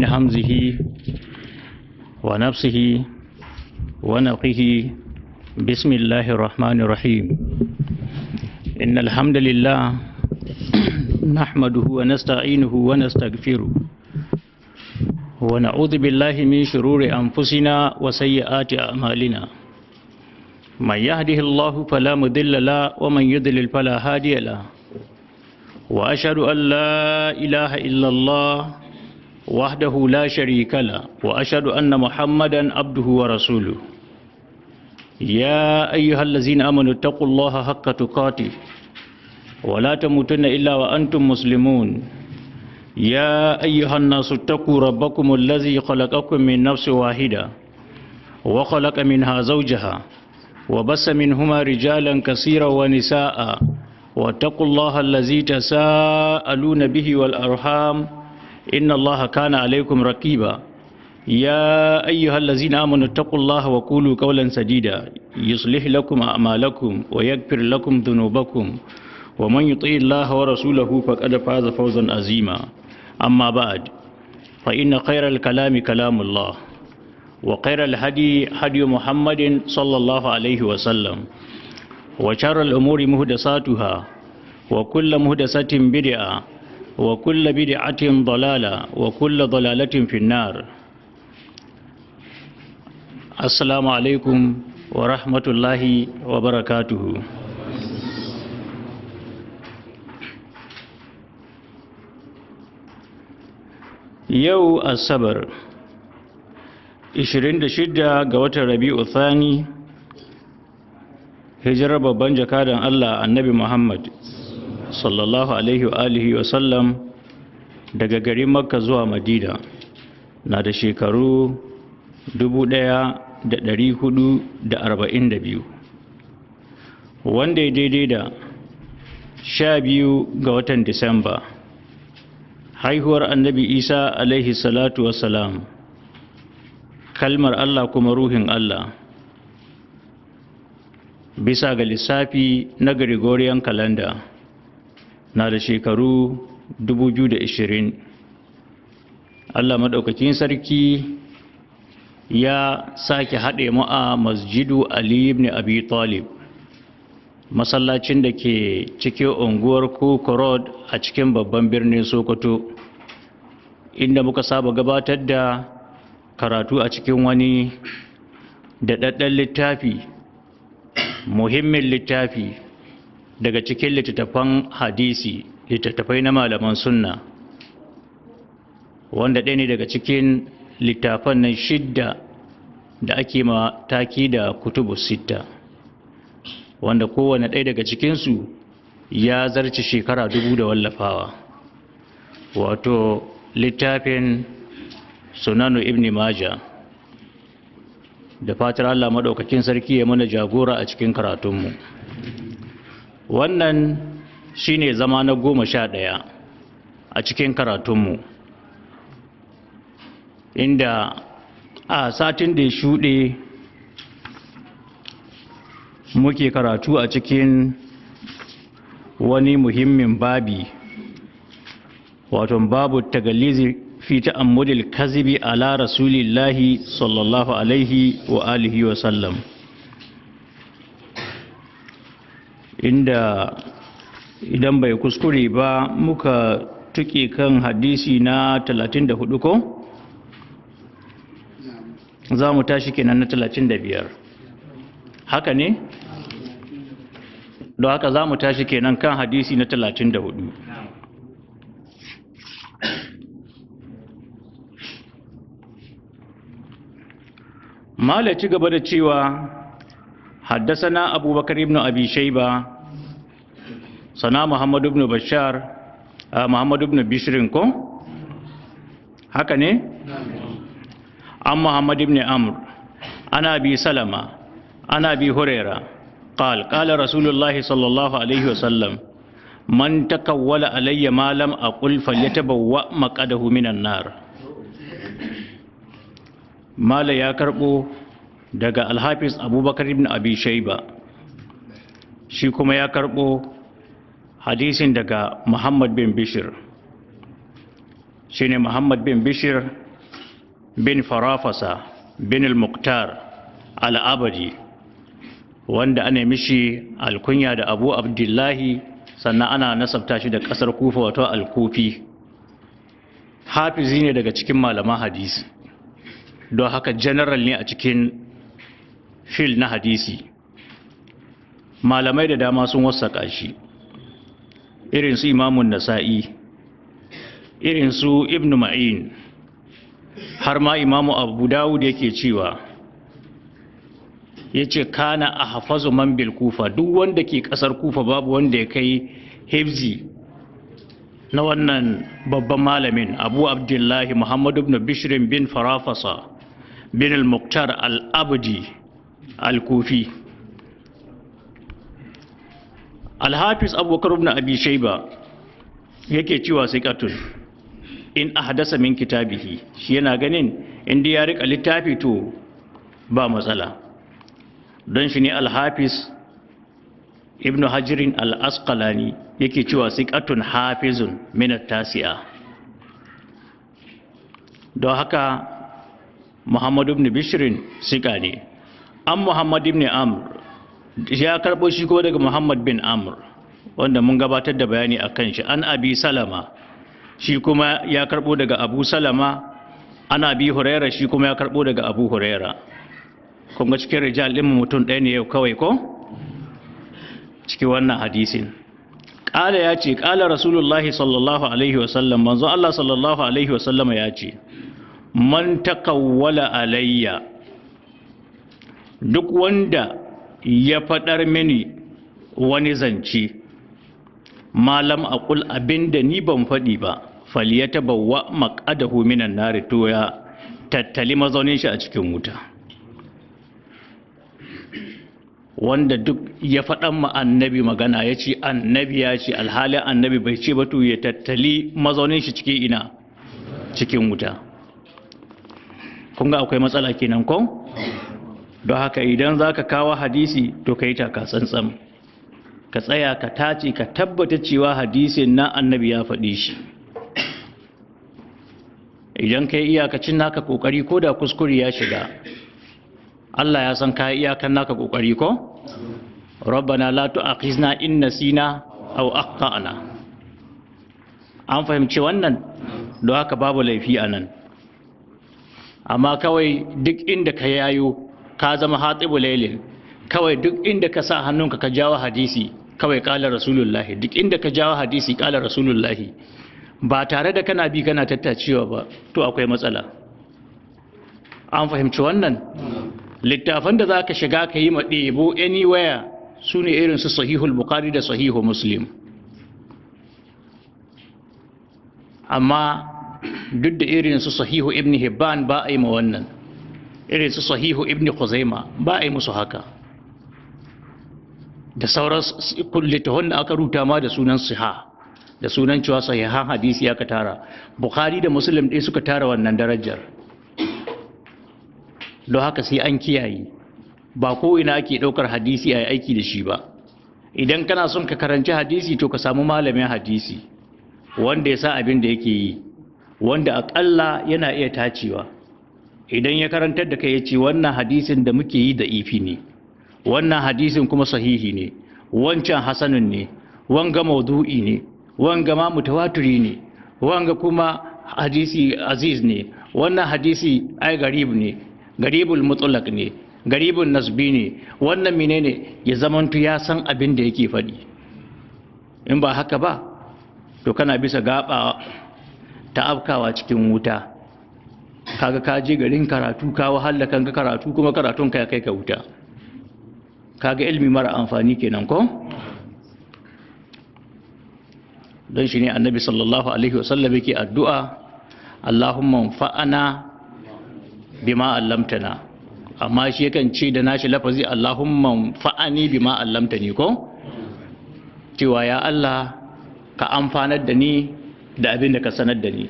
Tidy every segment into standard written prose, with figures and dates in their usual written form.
من همزه ونفسه ونفخه. بسم الله الرحمن الرحيم. إن الحمد لله نحمده ونستعينه ونستغفره ونعوذ بالله من شرور أنفسنا وسيئات أعمالنا. من يهده الله فلا مضل له ومن يضلل فلا هادي له. وأشهد أن لا إله إلا الله وحده لا شريك له وأشهد أن محمدا عبده ورسوله. يا أيها الذين آمنوا اتقوا الله حق تقاته ولا تموتن إلا وأنتم مسلمون. يا أيها الناس اتقوا ربكم الذي خلقكم من نفس واحدة وخلق منها زوجها وبث منهما رجالا كثيرا ونساء واتقوا الله الذي تساءلون به والأرحام إن الله كان عليكم رقيبا. يا أيها الذين آمنوا اتقوا الله وقولوا قولا سديدا يصلح لكم أعمالكم ويغفر لكم ذنوبكم ومن يطع الله ورسوله فقد فاز فوزا عظيما. أما بعد فإن خير الكلام كلام الله وخير الهدي هدي محمد صلى الله عليه وسلم وشر الأمور محدثاتها وكل محدثة بدعة وكل بدعة ضلالة وكل ضلالة في النار. السلام عليكم ورحمة الله وبركاته. Yau Asabar 26 ga watan Rabi'u Thani, hijirar babban jakadan Allah Annabi Muhammad sallallahu alaihi wa alihi wa sallam daga garin Makka zuwa Madina na da shekaru 1442, wanda ya daidai da 12 ga watan Disamba haihuwar Annabi Isa alaihi salatu wassalam, kalmar Allah kuma ruhin Allah, bisa ga lissafi na Gregorian calendar na da shekaru 2020. Allah madaukakin sarki ya sake haɗe mu a Masjidu Ali ibn Abi Talib, masallacin da ke cikin unguwar Koko Road a cikin babban birnin Sokoto, inda muka saba gabatar da karatu a cikin wani daɗaɗɗen littafi, muhimmin littafi daga cikin littattafan hadisi, littattafai na malaman sunna, wanda ɗaya ne daga cikin littafan nan 6 da ake mataki da kutubu 6, wanda kowane ɗaya daga cikinsu ya zarci shekara 1000 da wallafawa, wato littafin Sunanu Ibn Majah. Da fatar Allah maɗaukakin sarki ya mana jagora a cikin karatunmu. Wannan shine zama na 11 a cikin karatunmu, inda a satin da ya shuɗe muke karatu a cikin wani muhimmin babi, wato babu tagalizi fi ta'ammudil kazibi ala rasulillahi sallallahu alaihi wa alihi wa sallam, inda idan bai kuskure ba muka tuke kan hadisi na 34 ko? Za mu tashi kenan na 35, haka ne? Don haka za mu tashi kenan kan hadisi na 34. Mala ci gaba da cewa haddasana Abubakar ibn Abi Shayba, sana Muhammad ibn Bashar, Muhammad ibn Bishrin ko? Haka ne? An Muhammad ibn Amr, ana Abi Salama, ana Abi Huraira, قال رسول الله صلى الله عليه وسلم من تكول علي ما لم أقل فليتبوأ مقعده من النار. Mala ya karɓo daga Alhafiz Abubakar ibn Abi Shayba, shi kuma ya karɓo hadisin daga Muhammad bin Bishir, shine Muhammad bin Bishir bin farafasa bin al-muqtar al-abadi, wanda ana mishi alkunya da abu abdullahi, sannan ana nasabta shi da ƙasar kufa wato al-kufi. Hafizi ne daga cikin malaman hadisi, don haka general ne a cikin fil na hadisi. Malamai da dama sun wasaƙa shi, irin su imamun nasa'i, irin su ibn ma'in, har ma imamu abu dawud yake cewa, ya ce kana a hafazu man bil kufa, duk wanda ke ƙasar kufa babu wanda ya kai hifzi na wannan babban malamin abu abdullahi muhammadu ibn bishrin bin farafasa bin al-muqtar al-abdi al-kufi. Al-hafiz abubakar ibn abi shayba yake cewa siqatun in ahdasa min kitabihi, shi yana ganin inda ya rika littafi to ba matsala, don shi ne al-hafiz ibn hajirin al-asqalani yake cewa siqatun hafizun min at-tasi'a. don haka muhammad ibn bishrin siqa ne. An muhammad ibn amr ya karbo shi ko daga muhammad bin amr, wanda mun gabatar da bayani akan shi. An abi salama, shi kuma ya karbo daga abu salama. An abi huraira, shi kuma ya karbo daga abu huraira. Kun ga cikin rijal din mutum ɗaya ne yau kawai ko cikin wannan hadisin. Ƙala ya ce, ƙala rasulullahi sallallahu alaihi wasallam, manzo Allah sallallahu alaihi wasallam ya ce, man taqawwala alayya, duk wanda ya faɗar mini wani zance, malam aqul, abinda ni ban faɗi ba, falyatabawwa maq'adahu minan nar, to ya tattali mazaunin shi a cikin wuta. Wanda duk ya faɗan ma annabi magana, ya ce annabi ya ce, alhalin annabi bai ce ba, to ya tattali mazaunin shi cikin ina, cikin wuta. Kun ga akwai matsala kenan ko? Don haka idan za ka kawo hadisi, to ka yi taka tsantsan, ka tsaya ka tace, ka tabbata cewa hadisin na annabi ya faɗi shi. Idan ka yi iyakacin naka ƙoƙari, ko da kuskure ya shiga, Allah ya san ka yi iyakan naka ƙoƙari ko? Rabbana la tu'akhizna in nasina aw akhtana. An fahimci wannan? Don haka babu laifi a nan. Amma kawai duk inda ka yayo ka zama hatibu lailin, kawai duk inda ka sa hannunka ka jawo hadisi, kawai kala rasulullahi, duk inda ka jawo hadisi kala rasulullahi, ba tare da kana bi kana tattacewa ba, to akwai matsala. An fahimci wannan? Littafan da za ka shiga ka yi maɗebo anywhere su ne irin su sahihul bukhari da sahihu muslim. Amma duk da irin su sahihu ibn hibban ba a yi ma wannan, irin su sahihu ibn khuzaima ba a yi musu haka, da sauran littafan da aka ruta ma da sunan siha, da sunan cewa sahihan hadisi aka tara. Bukhari da muslim ɗaya suka tara wannan darajar. Don haka sai an kiyaye, ba ko ina ake ɗaukar hadisi a aiki da shi ba. Idan kana son ka karanci hadisi, to ka samu malamin hadisi wanda ya sa abin da yake yi, wanda aƙalla yana iya tacewa. Idan ya karantar da kai ya ce wannan hadisin da muke yi da ifi ne, wannan hadisin kuma sahihi ne, wancan hasanun ne, wanga maudu'i ne, wanga ma mutawatiri ne, wanga kuma hadisi aziz ne, wannan hadisi ai garib ne, garibul mutlaq ne, garibul nasbi ne, wannan menene, ya zamantu ya san abin da yake faɗi. In ba haka ba, to kana bisa gaba ta afkawa cikin wuta. Kaga ka je garin karatu, ka wahala kanka karatu, kuma karatun ka ya kai ka wuta. Kaga ilmi mara amfani kenan ko? Don shi ne annabi sallallahu alaihi wasallam yake addu'a, Allahumma anfa'ana bima allamtana. Amma shi yakan ce da nashi lafazi, Allahumma anfa'ani bima allamtani ko? Cewa ya Allah ka amfanar da ni da abin da ka sanar da ni,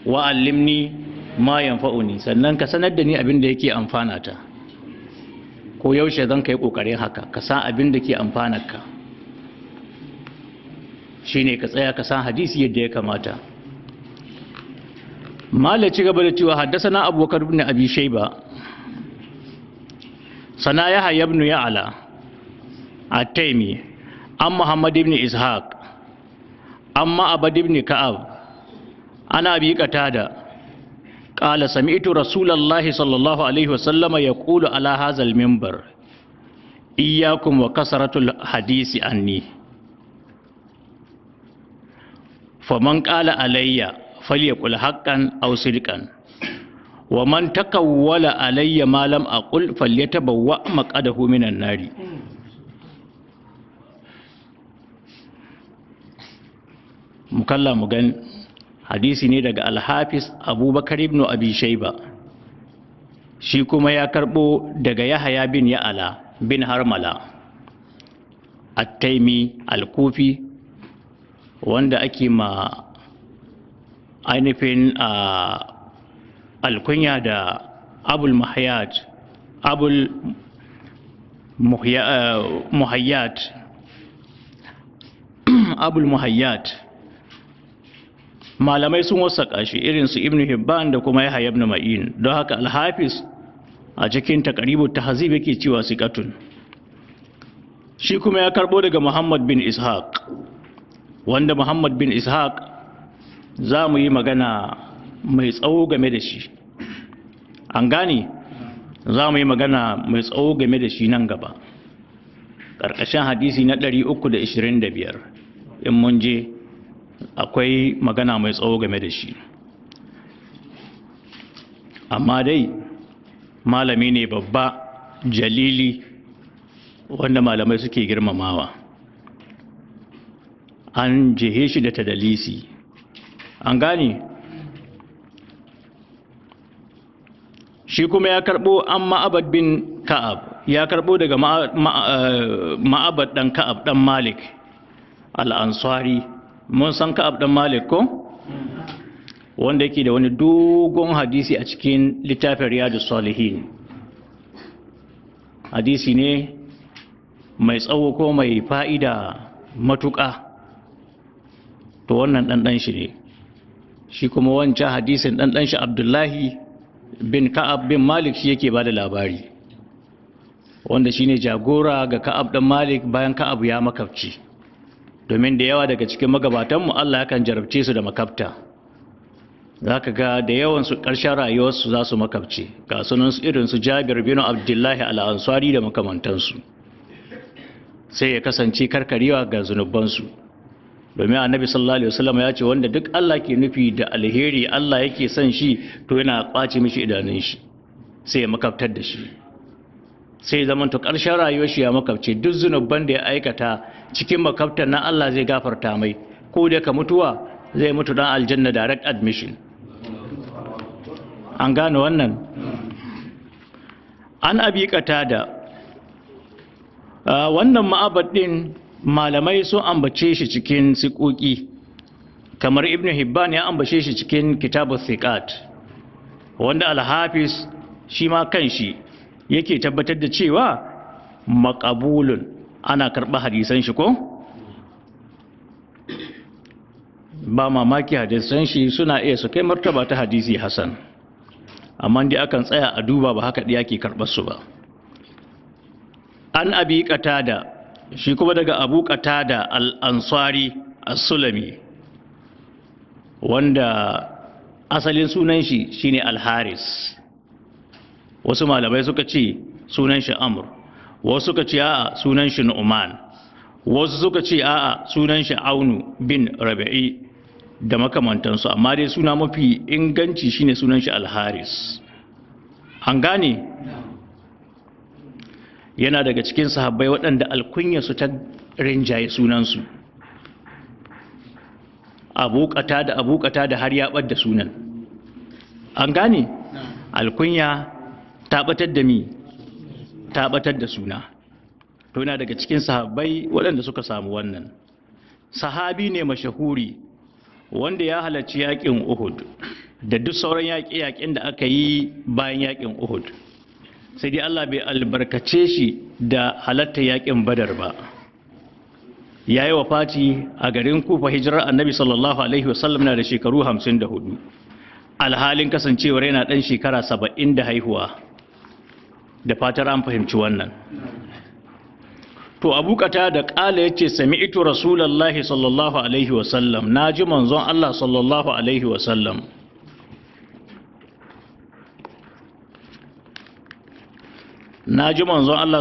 wa allimni ma yanfa'uni, sannan ka sanar da ni abin da yake amfana ta. Ko yaushe zan kai kokarin haka, ka san abin da ke amfanar ka. Shine ka tsaya ka san hadisi yadda ya kamata. mala ci gaba da cewa haddasana abubakar ibn abi shayba sana yahya ibn ya'la at-taymi an muhammad ibn ishaq amma abad ibn ka'ab ana abi qatada qala sami'tu rasulullahi sallallahu alaihi wasallam yaqulu ala hadha al-minbar iyyakum wa kasratul hadisi anni faman qala alayya falyaqul haqqan aw sidqan wa man takawwala alayya ma lam aqul falyatabawwa maqadahu minan nari. Mukalla mu gani hadisi ne daga al-Hafiz Abubakar ibn Abi Shayba, shi kuma ya karbo daga Yahya bin Ya'la bin Harmala at-Taymi al-Kufi, wanda ake ma ainihin alkunya da abul muhayyat. Malamai sun wasaƙa shi irin su Ibn Hibban da kuma Yahya ibn Ma'in, don haka al-Hafiz a cikin Taqribut Tahzib yake cewa siqatun. Shi kuma ya karbo daga Muhammad bin Ishaq, wanda Muhammad bin Ishaq za mu yi magana mai tsawo game da shi. An gane, za mu yi magana mai tsawo game da shi nan gaba ƙarƙashin hadisi na 325 in mun je akwai magana mai tsawo game da shi. Amma dai malami ne babba jalili wanda malamai suke girmamawa. An jehe shi da tadalisi. An gane, shi kuma ya karbo an Ma'abad bin Ka'ab, ya karbo daga Ma'abad dan Ka'ab dan Malik al-Ansari. Mun san Ka'ab dan Malik ko, wanda yake da wani dogon hadisi a cikin littafin Riyadus Salihin. Hadisi ne mai tsawo ko mai fa'ida matuƙa. To wannan ɗanɗan shi ne. Shi kuma wancan hadisin ɗanɗan shi Abdullahi bin Ka'ab bin Malik shi yake ba da labari, wanda shi ne jagora ga Ka'ab ɗan Malik bayan Ka'ab ya makabci. Domin da yawa daga cikin magabatanmu Allah yakan jarabce su da makabta. Za ka ga da yawansu ƙarshen rayuwarsu za su makabce, ga sunan irin su Jabir bin Abdullahi al-Ansari da makamantansu. Sai ya kasance karkarewa ga zunubansu. Domin annabi sallallahu alaihi wasallam ya ce wanda duk Allah ke nufi da alheri, Allah yake son shi, to yana kwace mishi idanun shi sai ya makabtar da shi, sai zaman to ƙarshen rayuwar shi ya makabce. Duk zunuban da ya aikata cikin makabtar na Allah zai gafarta mai, ko da ka mutuwa zai mutu dan aljanna direct admission. An gane wannan. An Abi Qatada, wannan Ma'abad din malamai sun ambace shi cikin siƙoƙi, kamar Ibn Hibban ya ambace shi cikin Kitabut Thiqat, wanda al-Hafiz shi ma kanshi yake tabbatar da cewa maqbulun, ana karɓa hadisan shi ko? Ba mamaki hadisan shi suna iya su kai martaba ta hadisi hasan, amma dai akan tsaya a duba ba haka ɗaya ke karɓar su ba. An Abi Qatada, shi kuma daga Abu Qatada al-Ansari as-Sulami, wanda asalin sunan shi shine al-Haris. Wasu malamai suka ce sunan shi Amr, wasu suka ce a'a sunan shi Nu'man, wasu suka ce a'a sunan shi Aunu bin Rabi'i da makamantansu, amma dai suna mafi inganci shine sunan shi al-Haris. An gane? Yana daga cikin sahabbai waɗanda alkunya su ta rinjaye sunansu. Abu Qatada har ya ɓadda sunan. An gane? Alkunya ta ɓatar da mi? Ta ɓatar da suna. To yana daga cikin sahabbai waɗanda suka samu wannan. Sahabi ne mashahuri wanda ya halarci yaƙin Uhud da duk sauran yaƙe-yaƙen da aka yi bayan yaƙin Uhud. Sai dai Allah bai albarkace shi da halatta yaƙin Badar ba. Ya yi wafati a garin Kufa, hijirar Annabi sallallahu alaihi wasallam na da shekaru 54. alhalin kasancewar yana ɗan shekara 70 da haihuwa. Da fatar an fahimci wannan. To Abu Qatada ƙala yace sami'tu Rasulullahi sallallahu alaihi wasallam, naji manzon Allah sallallahu alaihi wasallam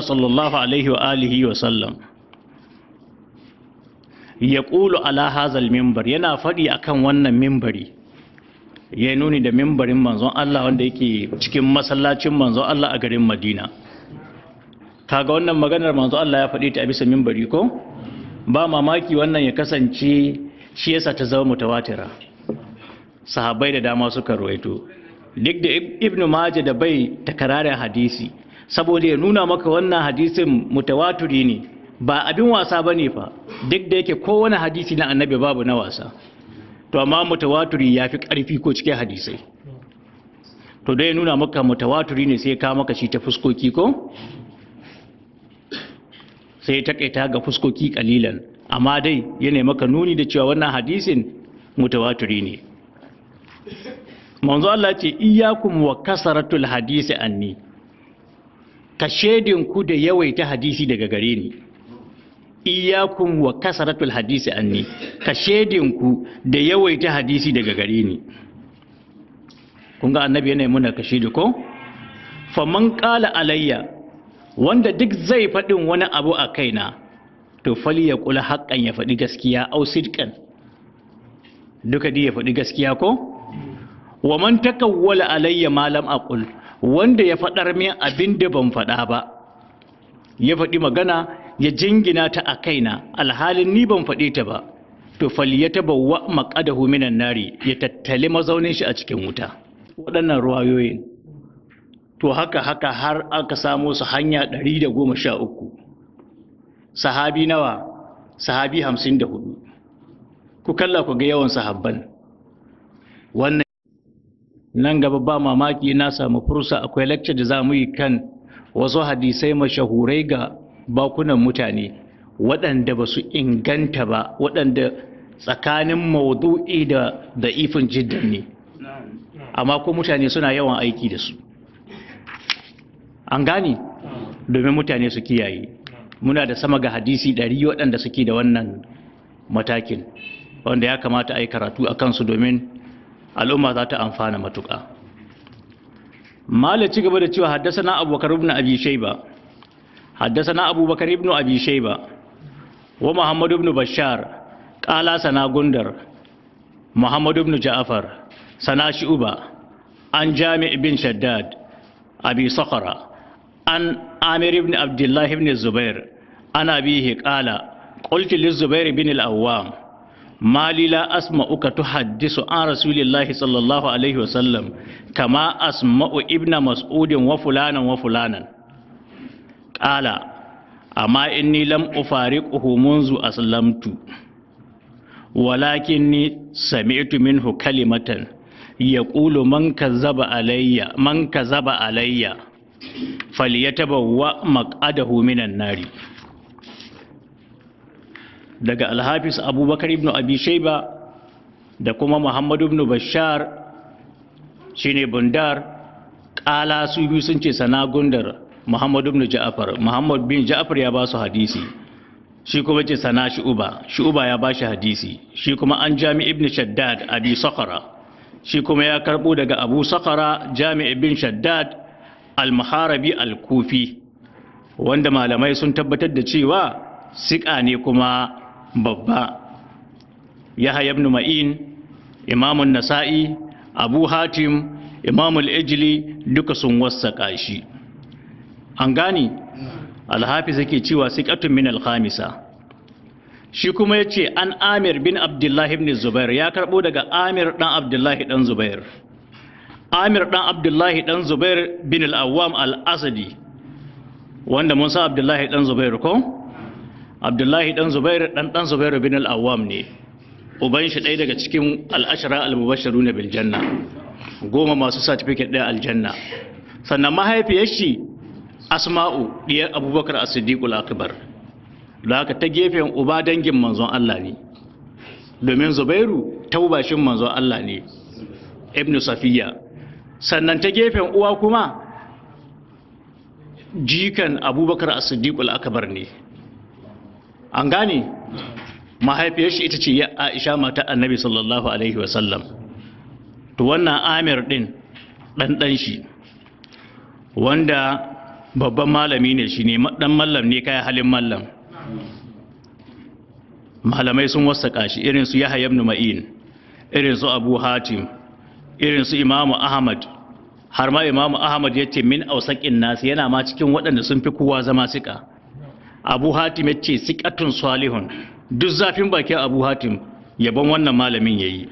sallallahu alaihi wa alihi wasallam ya ƙulu ala hazal mimbar, yana faɗi akan wannan mimbari. Ya nuni da mimbarin manzon Allah wanda yake cikin masallacin manzon Allah a garin Madina. Kaga wannan maganar manzon Allah ya faɗi ta a bisa mimbari ko? Ba mamaki wannan ya kasance shi yasa ta zama mutawatira. Sahabbai da dama suka ruwaito. Duk da Ibn Majah da bai takararin hadisi, saboda ya nuna maka wannan hadisin mutawatiri ne, ba abin wasa bane fa. Duk da yake kowane hadisi na annabi babu na wasa. To amma mutawatiri ya fi ƙarfi ko cikin hadisai. To dai nuna maka mutawatiri ne sai ka maka shi ta fuskoki ko? Sai ta kaita ga fuskoki kalilan, amma dai yana maka nuni da cewa wannan hadisin mutawatiri ne. Manzo Allah ce iyyakum wa kasaratul hadisi anni, ka shedin ku da yawaita hadisi daga gare ni. Iyyakum wa kasaratul hadisi anni, ka shedin ku da yawaita hadisi daga gare ni. Kun ga annabi yana muna ka shedi ko? Faman qala alayya, wanda duk zai faɗin wani abu a kaina, to fali ya kula haƙƙan, ya faɗi gaskiya, au sidqan, duka dai ya faɗi gaskiya ko? Wa man takawwala alayya ma lam aqul, wanda ya faɗar min abin da ban faɗa ba, ya faɗi magana ya jingina ta a kaina alhalin ni ban faɗe ta ba, to falyatabawwa maqadahu minan nari, ya tattali mazaunin shi a cikin wuta. Waɗannan ruwayoyin to haka har aka samu su hanya 113. Sahabi nawa? Sahabi 54. Ku kalla ku ga yawan sahabban. Wannan nan gaba ba mamaki na samu fursa, akwai lecture da za mu yi kan wasu hadisai mashahurai ga bakunan mutane waɗanda ba su inganta ba, waɗanda tsakanin maudu'i da da'ifin jiddan ne, amma ko mutane suna yawan aiki da su. An gane? Domin mutane su kiyaye. Muna da sama ga hadisi 100 waɗanda suke da wannan matakin, wanda ya kamata a yi karatu a kansu domin al'umma za ta amfana matuƙa. Mala ci gaba da cewa haddasana Abubakar ibn Abi Shayba, haddasana Abubakar ibn Abi Shayba wa Muhammad ibn Bashar qala sana Gundar, Muhammad ibn Ja'far sana Shu'ba an Jami' ibn Shaddad Abi Sakhra an Amir ibn Abdullah ibn Zubair an abihi qala qultu liz-Zubair ibn al-Awwam ما لي لا أسمعك تحدث عن رسول الله صلى الله عليه وسلم كما أسمع ابن مسعود وفلانا وفلانا قال أما إني لم أفارقه منذ أسلمت ولكني سمعت منه كلمة يقول من كذب علي فليتبوأ مقعده من النار. Daga Al-Hafiz Abubakar ibn Abi Shayba da kuma Muhammad ibn Bashar shine Bundar, ƙala su biyu sun ce sana Gundar, Muhammad ibn Ja'far, Muhammad bin Ja'far ya ba su hadisi, shi kuma ce sana Shu'ba ya ba shi hadisi, shi kuma an Jami' ibn Shaddad Abi Sakhra, shi kuma ya karbo daga Abu Sakhra Jami' ibn Shaddad al-Muharabi al-Kufi, wanda malamai sun tabbatar da cewa siƙa ne kuma babba. Yahya ibn Ma'in, Imam an-Nasa'i, Abu Hatim, Imam al-Ijli duka sun wasaƙa shi. An gani? Al-Hafiz yake cewa siqatun min al-khamisa. Shi kuma yace an Amir bin Abdullah ibn Zubair, ya karbo daga Amir dan Abdullah dan Zubair. Amir dan Abdullah dan Zubair bin al-Awwam al-Asadi, wanda mun san Abdullah dan Zubair ko? Abdullahi dan Zubair dan Zubair bin al-Awwam ne, uban shi ɗaya daga cikin al-ashara al-mubashshiruna bil janna, 10 masu certificate ɗaya aljanna. Sannan mahaifiyar shi Asma'u diyar Abubakar As-Siddiq al-Akbar, da haka ta gefen uba dangin manzon Allah ne, domin Zubairu taubashin manzon Allah ne. ibn safiya. Sannan ta gefen uwa kuma jikan abubakar as-siddiq al-akbar ne, an gane. Mahaifiyar shi ita ce ya Aisha mata annabi sallallahu alaihi wasallam. To wannan Amir din dan shi wanda babban malami ne, shi ne dan mallam ne, kai halin mallam. Malamai sun wasaka shi, irin su Yahya ibn Ma'in, irin su Abu Hatim, irin su Imam Ahmad. Har ma Imam Ahmad yace min ausaqin nas, yana ma cikin waɗanda sun fi kowa zama sika. Abu Hatim yace siqatun salihun, duk zafin bakin Abu Hatim yabon wannan malamin yayi.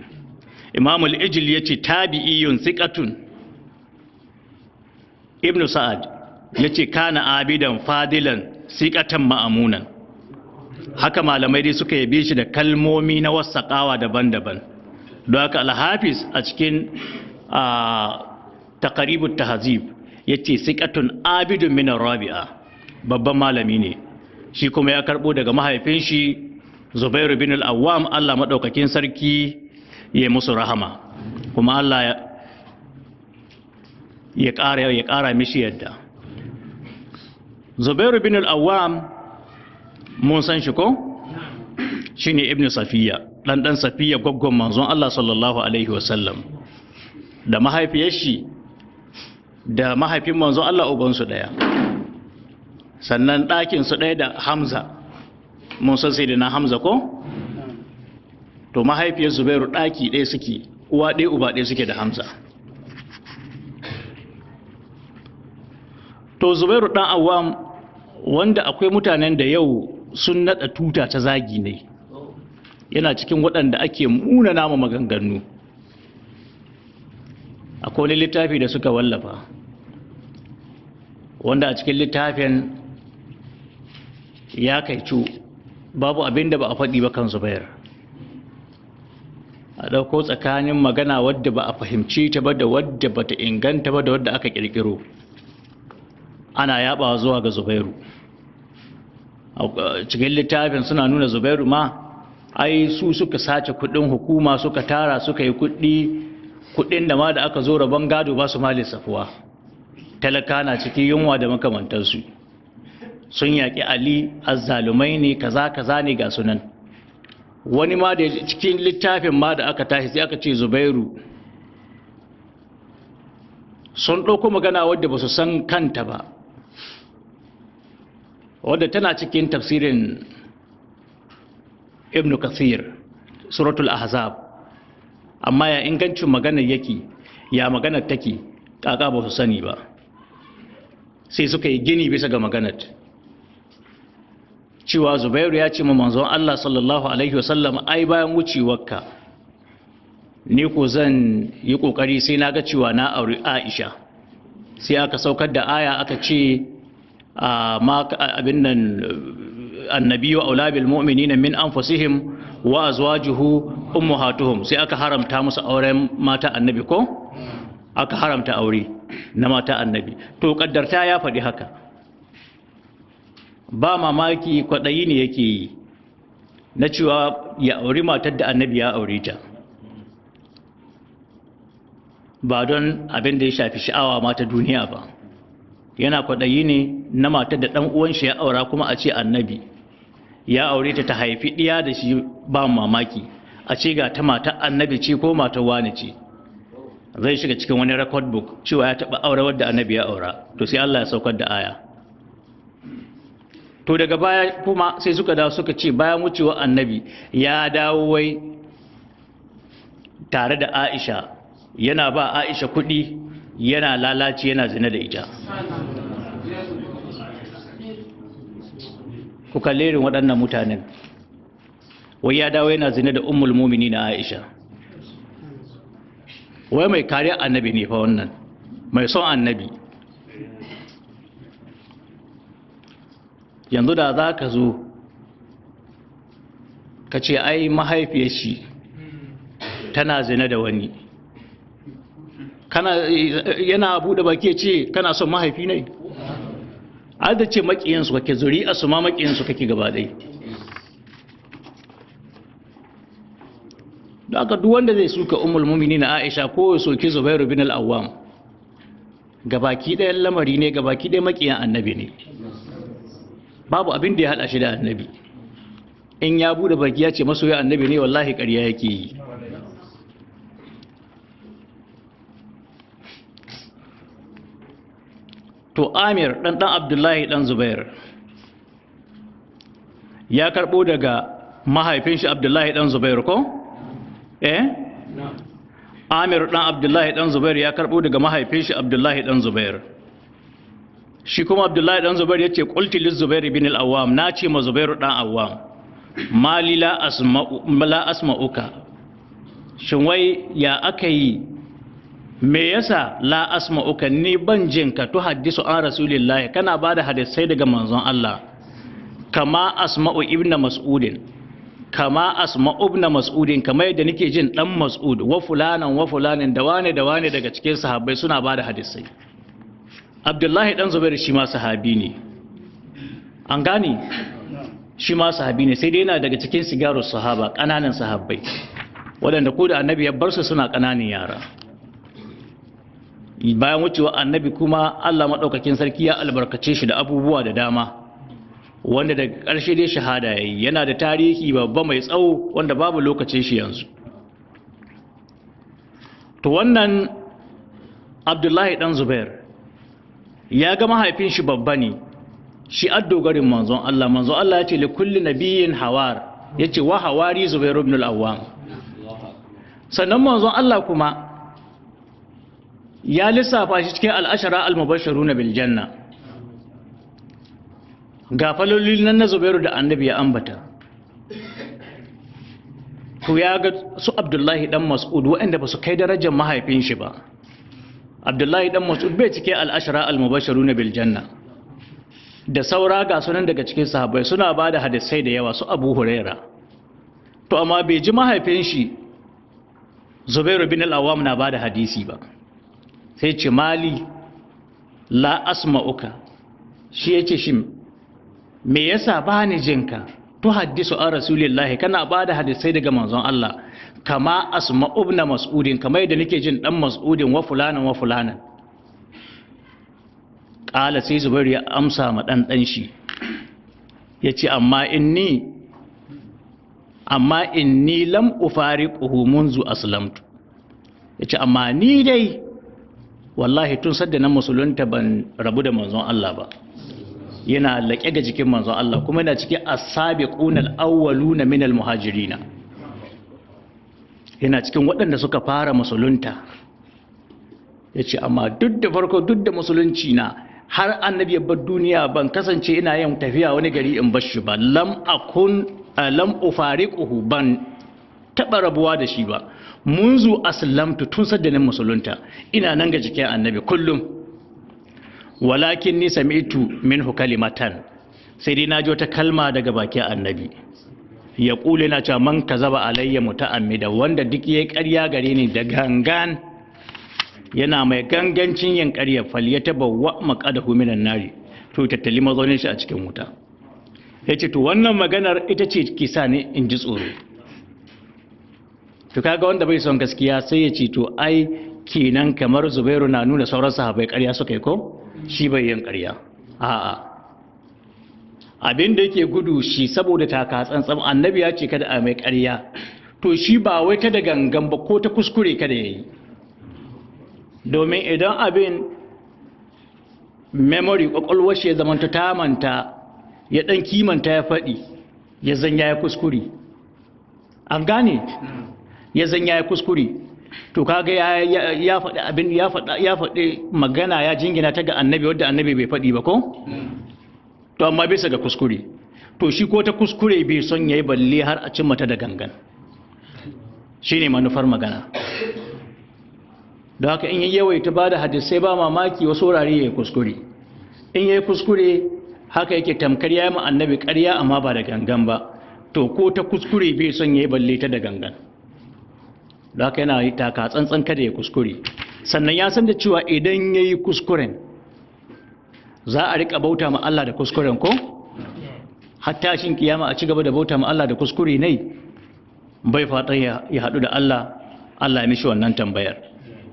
Imam al-Ijl yace tabi'iyun siqatun. Ibn Sa'ad yace kana abidan fadilan siqatan ma'amunan. Haka malamai dai suka yabe shi da kalmomi na wasaqawa daban-daban. Don haka al-Hafiz a cikin taqribut tahzib yace siqatun abidun min ar-rabi'a, babban malami ne. Shi kuma ya karbo daga mahaifin shi Zubairu bin al-Awwam, Allah madaukakin sarki ya musu rahama, kuma Allah ya ƙara mishi yadda. Zubairu bin al-Awwam mun san shi ko? Shine Ibn Safiya, dan Safiya goggon manzon Allah sallallahu alaihi wasallam. Da mahaifiyar shi da mahaifin manzon Allah ubansu daya. Sannan ɗakin su ɗaya da Hamza. Mun san sai da na Hamza ko? To mahaifiyar Zubairu ɗaki ɗaya suke, uwa ɗaya uba ɗaya suke da Hamza. To Zubairu ɗan Awwam, wanda akwai mutanen da yau sun naɗa tuta ta zagi ne, yana cikin waɗanda ake muna nama maganganu. Akwai wani littafi da suka wallafa, wanda a cikin littafin ya kaicu babu abin da ba a faɗi ba kan Zubair. A ɗauko tsakanin magana wadda ba a fahimci ta ba da wadda ba ta inganta ba da wadda aka ƙirƙiro, ana yaɓawa zuwa ga Zubairu. Cikin littafin suna nuna Zubairu ma ai su suka sace kuɗin hukuma, suka tara suka yi kuɗin da ma da aka zo rabon gado ba su ma lissafuwa. Talaka na cikin yunwa da makamantarsu. Sun yaƙi Ali, azzalumai ne, kaza ne ga sunan. Wani ma da cikin littafin ma da aka tashi sai aka ce Zubairu sun ɗauko magana wadda ba su san kanta ba, wadda tana cikin tafsirin Ibn Kathir, Suratul Ahzab, amma ya ingancin maganar yake, ya maganar take, kaka ba su sani ba. Sai suka yi gini bisa ga maganar cewa Zubairu ya ce ma manzon Allah sallallahu alaihi wasallam, ai bayan wucewarka ni ko zan yi kokari sai na ga cewa na auri Aisha. Sai aka saukar da aya aka ce abin nan annabi wa aula bil mu'minina min anfusihim wa azwajuhu ummahatuhum, sai aka haramta musu auren mata annabi ko? Aka haramta aure na mata annabi. To kaddarta ya faɗi haka, ba mamaki kwaɗayi ne yake yi na cewa ya auri matar da annabi ya aure ta, ba don abin da ya shafi sha'awa mata duniya ba. Yana kwaɗayi ne na matar da ɗan uwan shi ya aura kuma a ce annabi ya aure ta, ta haifi ɗiya da shi, ba mamaki a ce ga ta matar annabi ce ko matar wani ce. Zai shiga cikin wani record book cewa ya taɓa aure wadda annabi ya aura. To sai Allah ya saukar da aya. To daga baya kuma sai suka dawo suka ce bayan wucewa annabi ya dawo wai tare da Aisha, yana ba Aisha kuɗi, yana lalaci, yana zina da ita. Ku kalle irin waɗannan mutanen, wai ya dawo yana zina da ummul mu'minin Aisha. Wai mai kariya annabi ne fa wannan, mai son annabi. Yanzu da za ka zo ka ce ai mahaifiyar shi tana zina da wani, yana buɗe baki ce kana son mahaifi ne? Har da ce maƙiyansu kake, zuri'a su ma maƙiyansu kake gaba ɗaya. da aka duk wanda zai suka ummul mu'minin Aisha ko ya soki Zubairu bin al-Awwam gabaki ɗayan lamari ne, gabaki ɗaya makiyan annabi ne, babu abin da ya haɗa shi da annabi. In ya bude baki ya ce masoya annabi ne, wallahi ƙarya yake yi. To Amir ɗan Abdullahi ɗan Zubair ya karɓo daga mahaifin shi Abdullahi ɗan Zubair ko? Amir ɗan Abdullahi ɗan Zubair ya karɓo daga mahaifin shi Abdullahi ɗan Zubair. Shi kuma Abdullahi ɗan Zubair ya ce ƙulti liz Zubair bin al-Awwam, na ce ma Zubairu ɗan Awwam, mali la asma'uka, shin wai ya aka yi, me yasa la asma'uka ni ban jinka tu haddisu an rasulillahi, kana ba da hadisai daga manzon Allah, kama asma'u ibn mas'udin, kama asma'u ibn mas'udin, kamar yadda nake jin dan mas'ud wa fulanin da wane daga cikin sahabbai suna ba da hadisai. Abdullahi dan Zubair shi ma sahabi ne, an gane shi ma sahabi ne, sai dai yana daga cikin sigarun sahaba, ƙananan sahabbai waɗanda ko da annabi ya bar su suna ƙananan yara. Bayan wucewa annabi kuma Allah maɗaukakin sarki ya albarkace shi da abubuwa da dama, wanda daga ƙarshe dai shahada ya yi. Yana da tarihi babba mai tsawo wanda babu lokacin shi yanzu. To wannan Abdullahi ɗan Zubair ya ga mahaifin shi babba ne, shi addogarin manzon Allah. Manzon Allah ya ce li kulli nabiyyin hawar, ya ce wa hawari Zubair ibn al-Awwam. Sannan manzon Allah kuma ya lissafa shi cikin al'ashara al-mubashiruna bil janna. Ga falolin nan na Zubairu da annabi ya ambata. To ya ga su Abdullahi dan Mas'ud waɗanda ba su kai darajar mahaifin shi ba. Abdullahi dan Mas'ud bai cike al-ashara al-mubashiruna bil janna. Da saura ga sunan daga cikin sahabbai suna ba da hadisai da yawa, su Abu Huraira. To amma bai ji mahaifin shi Zubairu bin al-Awwam na ba da hadisi ba. Sai ce mali la asma'uka, shi yace shi me yasa ba ni jinka to haddisu an rasulillahi, kana ba da hadisai daga manzon Allah, kama asma'u ibn mas'udin, kamar yadda nake jin dan mas'udin wa fulanan. Ƙala sai Zubair ya amsa ma dan shi yace amma inni lam ufariquhu munzu aslamtu, yace amma ni dai wallahi tun sadda na musulunta ban rabu da manzon Allah ba, yana laƙe ga jikin manzon Allah, kuma yana cikin as-sabiquna al-awwaluna min al-muhajirina, yana cikin waɗanda suka fara musulunta. Yace amma duk da farko, duk da musulunci na, har annabi ya bar duniya ban kasance ina yin tafiya wani gari in bar shi ba, lam ufariquhu, ban taɓa rabuwa da shi ba, munzu aslamtu, tun sadda nan musulunta ina nan ga jikin annabi kullum. Walakin ni sami'tu minhu kalimatan, sai dai naji wata kalma daga bakin annabi, ya kule na cewa man kazaba alayya muta'ammida, wanda duk yayi ƙarya gare ni da gangan, yana mai gangancin yin ƙarya, falyatabawwa maqadahu minan nari, to tattali mazaunin shi a cikin wuta. Yace to wannan maganar ita ce kisa ne in ji tsoro. To kaga wanda bai son gaskiya sai ya ce to ai kenan kamar Zubairu na nuna sauran sahabbai ƙarya suka yi ko shi bai yin ƙarya. A'a, abin da yake gudu shi saboda taka tsantsan, annabi ya ce kada a mai ƙarya, to shi ba wai ta da gangan ba ko ta kuskure kada ya yi. Domin idan abin memory ƙwaƙwalwar shi ya zamanta ta manta, ya ɗan kimanta ya faɗi, ya zanya ya kuskure, an gane ya zanya ya kuskure, to kaga ya faɗi abin, ya faɗi magana ya jingina ta ga annabi wadda annabi bai faɗi ba ko? To amma bisa ga kuskure, to shi ko ta kuskure bai son ya yi balle har a cimma ta da gangan, shi ne manufar magana. Da haka in yi yawaita ba da hadisai ba mamaki wasu wurare ya yi kuskure, in ya yi kuskure haka yake tamkar ya yi ma annabi ƙarya amma ba da gangan ba, to ko ta kuskure bai son ya yi balle ta da gangan. Da haka yana taka tsantsan kada ya kuskure, sannan ya san da cewa idan ya yi kuskuren za a riƙa bauta ma Allah da kuskuren ko? Hatta shin kiyama a ci gaba da bauta ma Allah da kuskure ne? bai fatan ya haɗu da Allah ya mishi wannan tambayar,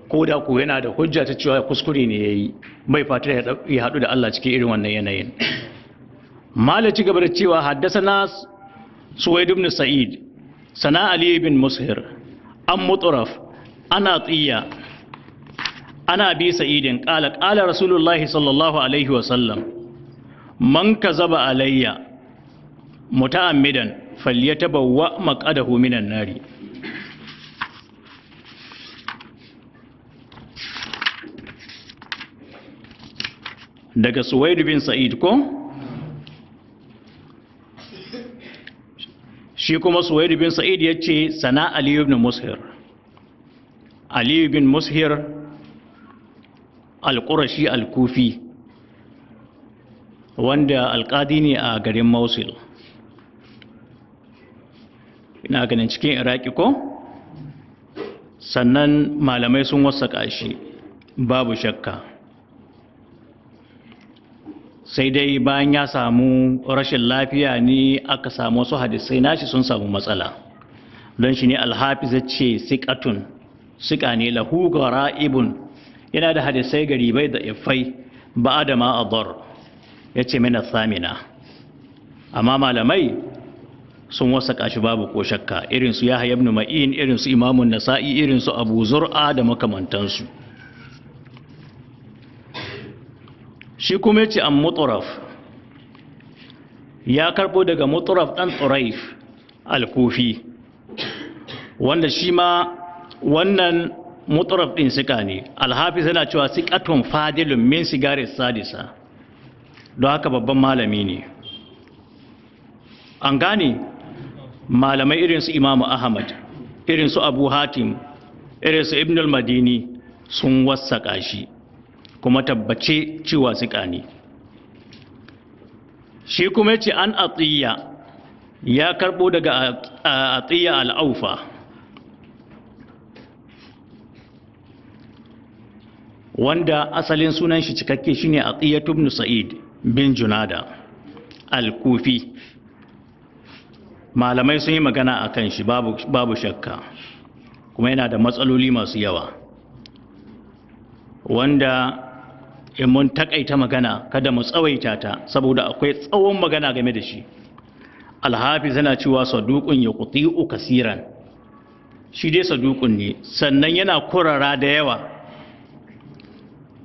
ko da ku yana da hujja ta cewa kuskure ne ya yi, bai fatan ya haɗu da Allah cikin irin wannan yanayin. Mala ci gaba da cewa haddasana Suwaid ibn Sa'id sana Ali bin Mushir an Mutraf ana tsiya ana bi Sa'idin qala Rasulullahi sallallahu alaihi wa sallam man kazaba alayya muta'ammidan falyatabawwa maq'adahu minan nari. Daga Suwaid bin Sa'id ko shi kuma Suwaid bin Sa'id yace sana Ali ibn Mushir. Ali ibn Mushir al-Qurashi al-Kufi wanda alƙadi ne a garin Mosul, ina ganin cikin Iraki ko? Sannan malamai sun wasaƙa shi babu shakka, sai dai bayan ya samu rashin lafiya ne aka samu wasu hadisai nashi sun samu matsala, don shi ne Al-Hafiz ce siƙatun, siƙa ne lahu gara'ibun, yana da hadisai garibai da ifai ba da ma adar, ya ce mina samina, amma malamai sun wasaƙa shi babu ko shakka, irinsu Yahya ibn Ma'in, irinsu Imamun Nasa'i, irinsu Abu Zur'a da makamantansu. Shi kuma yace an Mutraf, ya karbo daga Mutraf dan Turaif al-Kufi, wanda shi ma wannan Mutraf din sika ne. Al-Hafiz yana cewa siqatun fadilun min sigari sadisa, don haka babban malami ne. An gane malamai irinsu Imam Ahmad, irinsu Abu Hatim, irinsu Ibn al-Madini sun wasaƙa shi, kuma tabbace cewa siƙa ne. Shi kuma yace an Atiyya, ya karbo daga Atiyya al-Aufa, wanda asalin sunan shi cikakke shine Atiyya ibn Sa'id bin Junada al-Kufi. Malamai sun yi magana akan shi babu shakka, kuma yana da matsaloli masu yawa, wanda in mun takaita magana kada mu tsawaita ta saboda akwai tsawon magana game da shi. Al-Hafiz yana cewa saduqun yaqti'u kaseeran, shi dai saduqun ne, sannan yana kurara da yawa,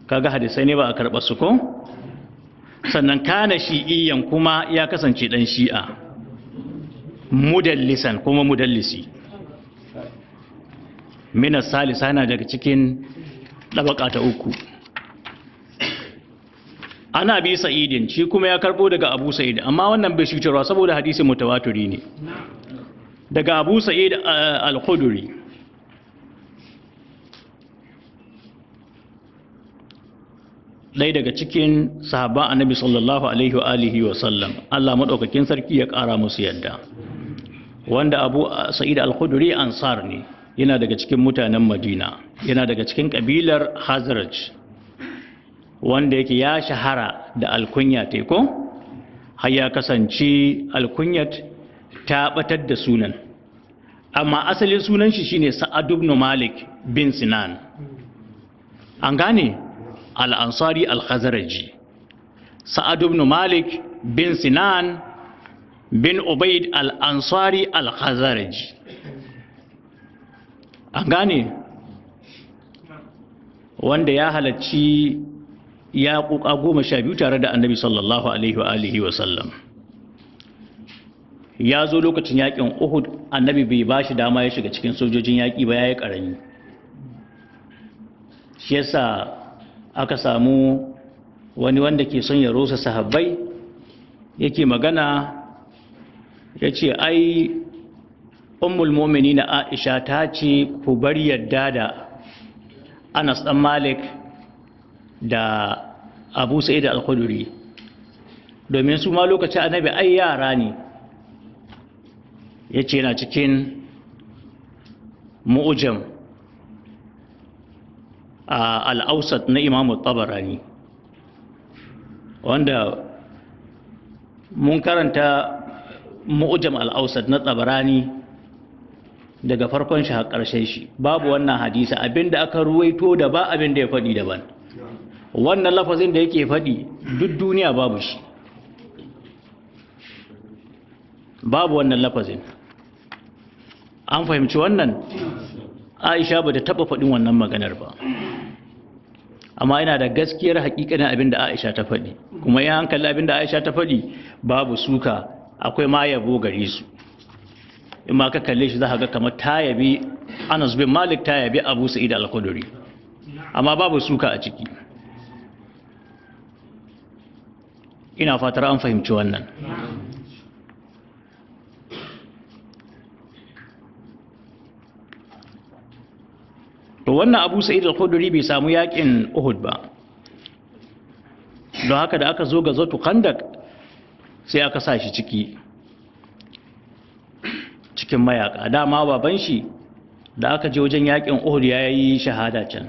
kaga hadisai ne ba a karɓa su ko? Sannan kana shi'iyyan, kuma ya kasance dan shi'a, mudallisan kuma mudallisi, min as-salisa, yana daga cikin dabaka ta uku. Ana bi Sa'idin, shi kuma ya karbo daga Abu Sa'id, amma wannan bai cutarwa saboda hadisin mutawatiri ne, daga Abu Sa'id al-Khudri. Ɗaya daga cikin sahabban Annabi sallallahu alaihi wa alihi wa sallam, Allah madaukakin sarki ya ƙara musu yadda, wanda Abu Sa'id al-Khudri ansar ne, yana daga cikin mutanen Madina, yana daga cikin kabilar Hazraj, wanda yake ya shahara da alkunya ko har ya kasance alkunyat ta batar da sunan, amma asalin sunan shi shine Sa'ad ibn Malik bin Sinan. An gane al-Ansari al-Khazraji, Sa'ad ibn Malik bin Sinan bin Ubayd al-Ansari al-Khazraji. An gane, wanda ya halarci ya kuka 12 tare da Annabi sallallahu alaihi wa alihi wa sallam. Ya zo lokacin yakin Uhud, Annabi bai bashi dama ya shiga cikin sojojin yaki ba, yayi karami. Shi yasa aka samu wani wanda ke son ya rosa sahabbai, yake magana yace ai ummul mu'minin Aisha ta ce ku bar yadda da Anas dan Malik da Abu Sa'id al-Khudri, domin su ma lokacin Annabi ai yara ne. Yace yana cikin mu'jam al-Awsat na Imam Tabarani, wanda mun karanta mu'jam al-Awsat na Tabarani daga farkon shi har ƙarshen shi babu wannan hadisi abinda aka ruwaito da ba abinda ya faɗi daban wannan lafazin da yake faɗi duk duniya babu shi babu wannan lafazin an fahimci wannan Aisha ba ta taɓa faɗin wannan maganar ba amma yana da gaskiyar hakikanin abinda Aisha ta faɗi kuma in an kalli abinda Aisha ta faɗi babu suka akwai ma yabo gare su in ma ka kalle shi za ka ga kamar ta yabi Anas bin Malik ta yabi Abu Sa'id al-Khudri amma babu suka a ciki ina fatar an fahimci wannan to wannan Abu Sa'id al-Khudri bai samu yakin Uhud ba don haka da aka zo ga Zatu Khandaq sai aka sa shi cikin mayaka dama baban shi da aka je wajen yakin Uhud ya yi shahada can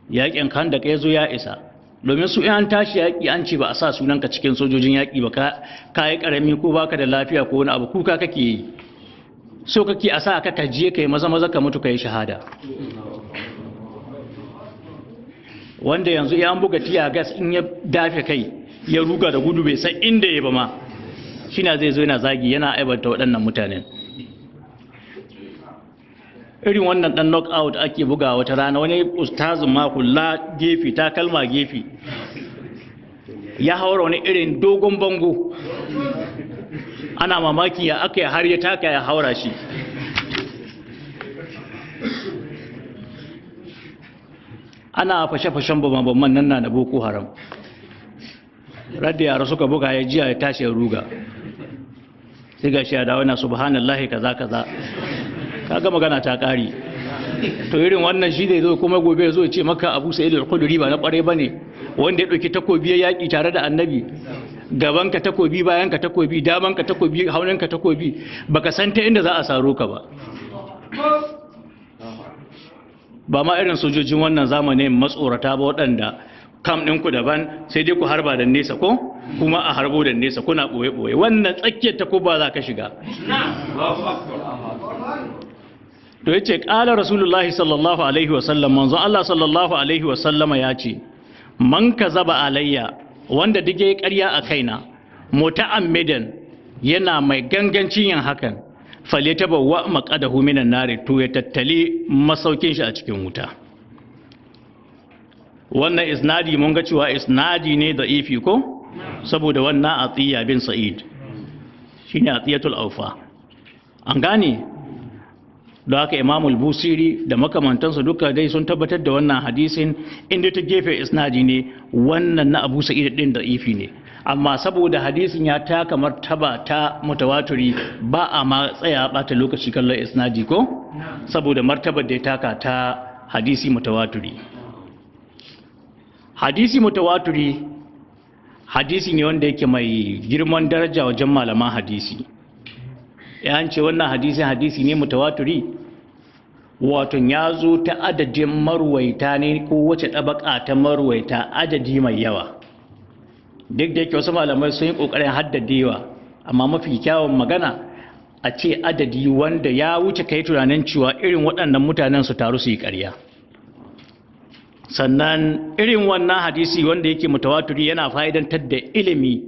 yakin Khandaq ya zo ya isa domin su an tashi yaki an ce ba a sa sunanka cikin sojojin yaki ba ka yi karami ko baka da lafiya ko wani abu kuka kake yi so kake a sa ka kaje kai maza ka mutu kai shahada wanda yanzu ya buga tiya gas in ya dafe kai ya ruga da gudu bai san inda ya ba ma shi na zai zo yana zagi yana aibanta waɗannan mutanen irin wannan ɗan knockout ake buga wata rana wani ustazin ma kula gefe ta kalma gefe ya haura wani irin dogon bango ana mamaki ya aka har ya taka ya haura shi ana fashe-fashen bambamman nan na Boko Haram radda yara suka buga ya jiya ya tashi ya ruga sai ga shi ya dawo na subhanallahi kaza kaga magana ta kare to irin wannan shi zai zo kuma gobe ya zo ya ce maka Abu Sa'id al-Khudri ba na kware bane wanda ya dauki takobi ya yaki tare da Annabi gaban ka takobi bayan ka takobi daman ka takobi haunin ka takobi baka san ta inda za a saro ka ba ma irin sojojin wannan zamanin matsorata ba waɗanda kam ɗinku daban sai dai ku harba da nesa ko kuma a harbo da nesa kuna ɓoye-ɓoye wannan tsakiyar ta ko ba za ka shiga to yace ƙala rasulullahi sallallahu alaihi wasallam manzo Allah sallallahu alaihi wasallama ya ce man kazaba alayya wanda dige ƙarya a kaina muta'ammidan yana mai gangancin yin hakan falyatabawwa maqadahu minan nari to ya tattali masaukin shi a cikin wuta wannan isnadi mun ga cewa isnadi ne da'ifi ko saboda wannan Atiya bin Sa'id shine Atiyatul Awfa an gane da haka Imam al-Busiri da makamantansa duka dai sun tabbatar da wannan hadisin inda ta gefe isnadi ne wannan na Abu Sa'id din da'ifi ne amma saboda hadisin ya taka martaba ta mutawatiri ba a ma tsaya bata lokaci kallon isnadi ko saboda martabar da ya taka ta hadisi mutawatiri hadisi mutawatiri hadisi ne wanda yake mai girman daraja wajen malaman hadisi ya ce wannan hadisi ne mutawatiri wato ya zo ta adadin marwaita ne ko wace tabaka ta marwaita adadi mai yawa duk da yake wasu malamai sun yi kokarin haddadewa amma mafi kyawun magana a ce adadi wanda ya wuce kai tunanin cewa irin waɗannan mutanen su taru su yi ƙarya sannan irin wannan hadisi wanda yake mutawatiri yana fa'idantar da ilimi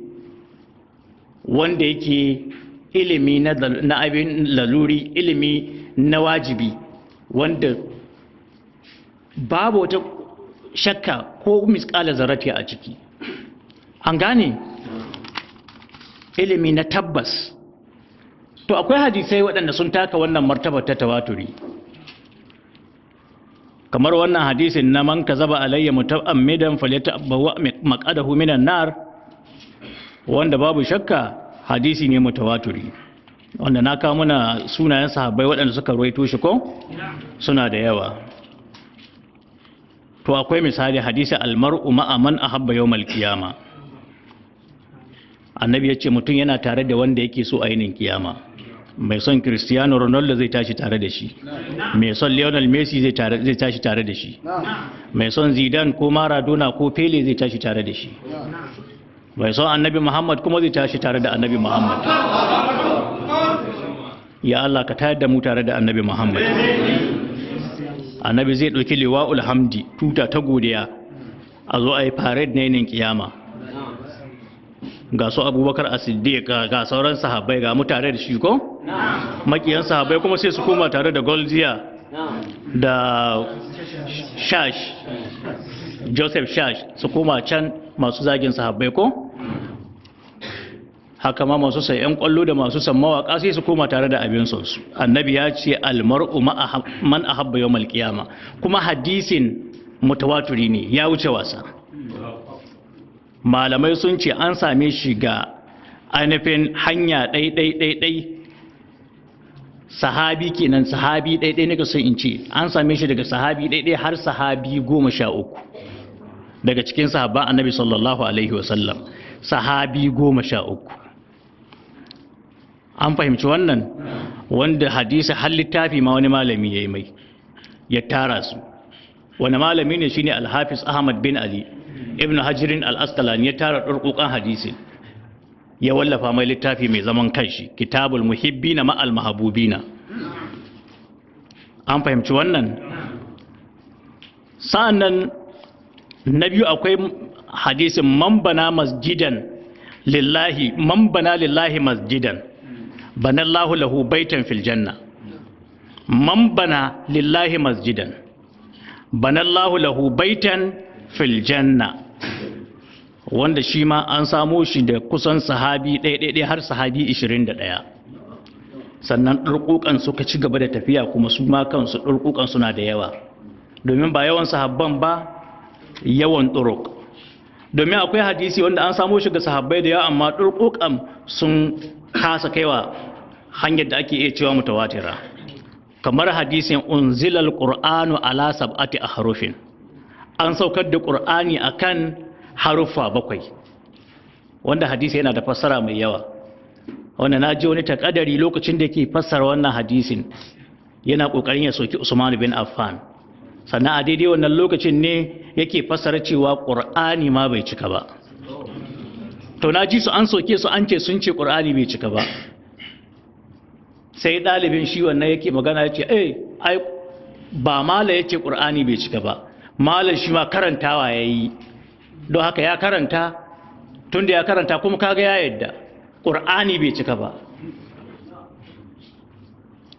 wanda yake ilimi na abin laluri ilimi na wajibi wanda babu wata shakka ko misƙala zarati a ciki an gane ilimi na tabbas to akwai hadisai waɗanda sun taka wannan martabar ta tawaturi kamar wannan hadisin na man kazaba alayya muta'ammidan falyatabawwa maqadahu minan nar wanda babu shakka hadisi ne mutawaturi wanda na kawo muna sunayen sahabbai waɗanda suka ruwaito shi ko suna da yawa to akwai misali hadisi almar'u ma'a man ahabba yawmal qiyama annabi ya ce mutum yana tare da wanda yake so a yinin kiyama mai son Cristiano Ronaldo zai tashi tare da shi mai son Lionel Messi zai tashi tare da shi mai son Zidane ko Maradona ko Pele zai tashi tare da shi mai son annabi Muhammad kuma zai tashi tare da annabi Muhammad ya Allah ka tayar da mu tare da annabi Muhammad. Annabi zai ɗauki liwa'ul hamdi, tuta ta godiya, a zo a yi parade na yinin kiyama. Ga su Abubakar As-Siddiq, ga sauran sahabbai, ga mu tare da shi ko? Makiyan sahabbai kuma sai su koma tare da Goldiya da Shash, Joseph Shash, su koma can masu zagin sahabbai ko? Haka ma masu sai ‘yan ƙwallo da masu san mawaƙa sai su koma tare da abin su. Annabi ya ce almar'u man ahabba yawmal qiyama, kuma hadisin mutawatiri ne, ya wuce wasa. Malamai sun ce an same shi ga ainihin hanya ɗai sahabi kenan, sahabi ɗai ne ka so in ce an same shi daga sahabi ɗai har sahabi 13 daga cikin sahabban annabi sallallahu alaihi wasallam, sahabi 13. An fahimci wannan, wanda hadisi har littafi ma wani malami ya yi mai, ya tara su. Wani malami ne shine Al-Hafiz Ahmad bin Ali Ibn Hajirin Al-Asqalani, ya tara ɗurƙuƙan hadisi, ya wallafa mai littafi mai zaman kanshi, Kitabul Muhibbina ma'al Mahabubina. An fahimci wannan. Sa'annan na biyu akwai hadisin man bana lillahi masjidan banallahu lahu baitan fil janna. Man bana lillahi masjidan banallahu lahu baitan fil janna, wanda shi ma an samo shi da kusan sahabi ɗaya har sahabi 21. Sannan ɗurƙuƙan suka ci gaba da tafiya, kuma su ma kansu ɗurƙuƙan suna da yawa, domin ba yawan sahabban ba, yawan ɗurƙ. Domin akwai hadisi wanda an samo shi ga sahabbai da yawa, amma ɗurƙuƙan sun kasa kaiwa hanyar da ake iya cewa mutawatira. Kamar hadisin unzilal qur'anu ala sab'ati ahrufin, an saukar da qur'ani akan haruffa 7, wanda hadisi yana da fassara mai yawa. Wanda na ji wani takadari lokacin da yake fassara wannan hadisin, yana kokarin ya soki Usman bin Affan, sannan a daidai wannan lokacin ne yake fassara cewa qur'ani ma bai cika ba. To na ji su an soke su, an ce sun ce qur'ani bai cika ba. Sai ɗalibin shi wannan yake magana ya ce ai ba mala ya ce ƙur'ani bai cika ba, malar shi ma karantawa ya yi, don haka ya karanta, tun da ya karanta kuma kaga ya yadda ƙur'ani bai cika ba.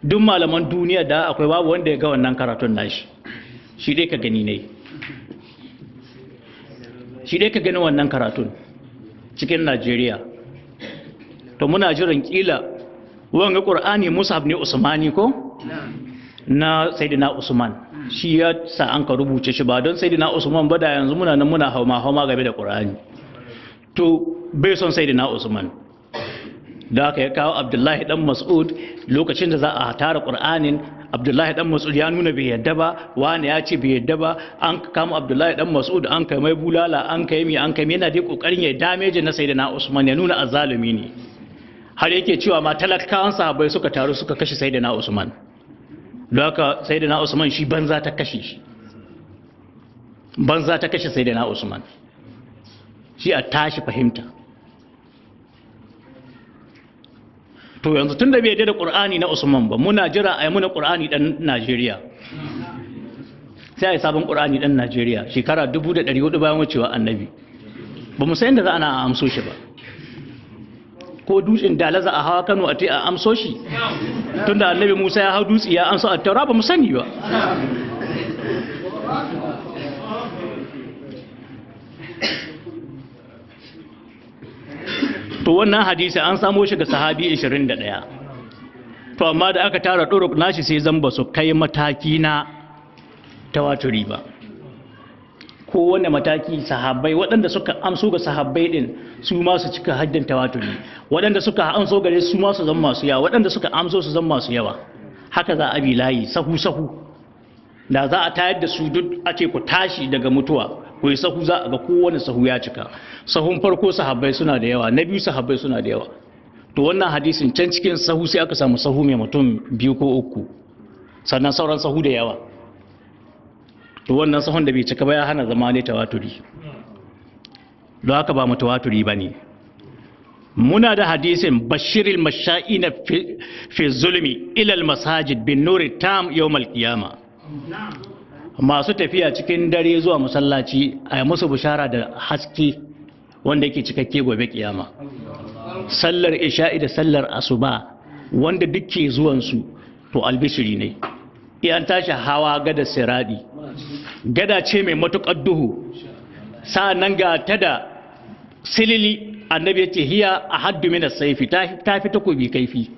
Duk malaman duniya da akwai babu wanda ya ga wannan karatun nashi, shi dai ka gani ne, shi dai ka gani wannan karatun cikin Najeriya. To muna jiran kila wanga ƙur'ani musab ne Usmani ko? Na Sayyidina Usman, shi ya sa an ka rubuce shi, ba don Sayyidina Usman ba da yanzu muna nan muna hauma game da ƙur'ani. To bai son Sayyidina Usman, da aka ya kawo Abdullahi dan Mas'ud. Lokacin da za a tara ƙur'anin, Abdullahi dan Mas'ud ya nuna bai yadda ba, wani ya ce bai yadda ba, an kama Abdullahi dan Mas'ud, an kai mai bulala, an kai mi yana dai kokarin ya dameje na Sayyidina Usman, ya nuna azzalumi ne. Har yake cewa ma talakawan sahabbai suka taru suka kashe Sayyidina Usman, don haka Sayyidina Usman shi banza ta kashe shi, banza ta kashe Sayyidina Usman. Shi a tashi fahimta. To yanzu tun da bai yadda da ƙur'ani na Usman ba, muna jira a yi muna ƙur'ani ɗan Najeriya, sai a yi sabon ƙur'ani ɗan Najeriya shekara 1400 bayan wucewa annabi. Ba mu san da za ana amso shi ba, ko dutsen dalaza a hawa Kano a amso shi, tun da annabi Musa ya hau dutse ya amso a taura, ba mu sani ba. To wannan hadisi an samo shi ga sahabi 21. To amma da aka tara ɗuruk nashi sai zan ba su kai mataki na tawaturi ba. Kowane mataki sahabbai waɗanda suka amso ga sahabbai ɗin su ma su cika haddin tawaturi, waɗanda suka amso gare su ma su zan masu yawa, waɗanda suka amso su zan masu yawa. Haka za a bi layi sahu-sahu, da za a tayar da su duk a ce ku tashi daga mutuwa, ku yi sahu, za a ga kowane sahu ya cika. Sahun farko sahabbai suna da yawa, na biyu sahabbai suna da yawa. To wannan hadisin can cikin sahu sai aka samu sahu mai mutum 2 ko 3, sannan sauran sahu da yawa. To wannan sahun da bai cika ba ya hana zama ne tawaturi, don haka ba mutawaturi ba ne. muna da hadisin bashiril masha'ina fi zulmi ilal masajid bin nuri tam yawmal qiyama, masu tafiya cikin dare zuwa masallaci a yi musu bishara da haske wanda yake cikakke gobe kiyama. Sallar isha'i da sallar asuba wanda dukke zuwansu to albishiri ne. Iyan tashi hawa gada siradi, gada ce mai matuƙar duhu, sa'annan ga ta da silili, annabi ya ce hiya a haddu mina saifi, ta fi takobi kaifi,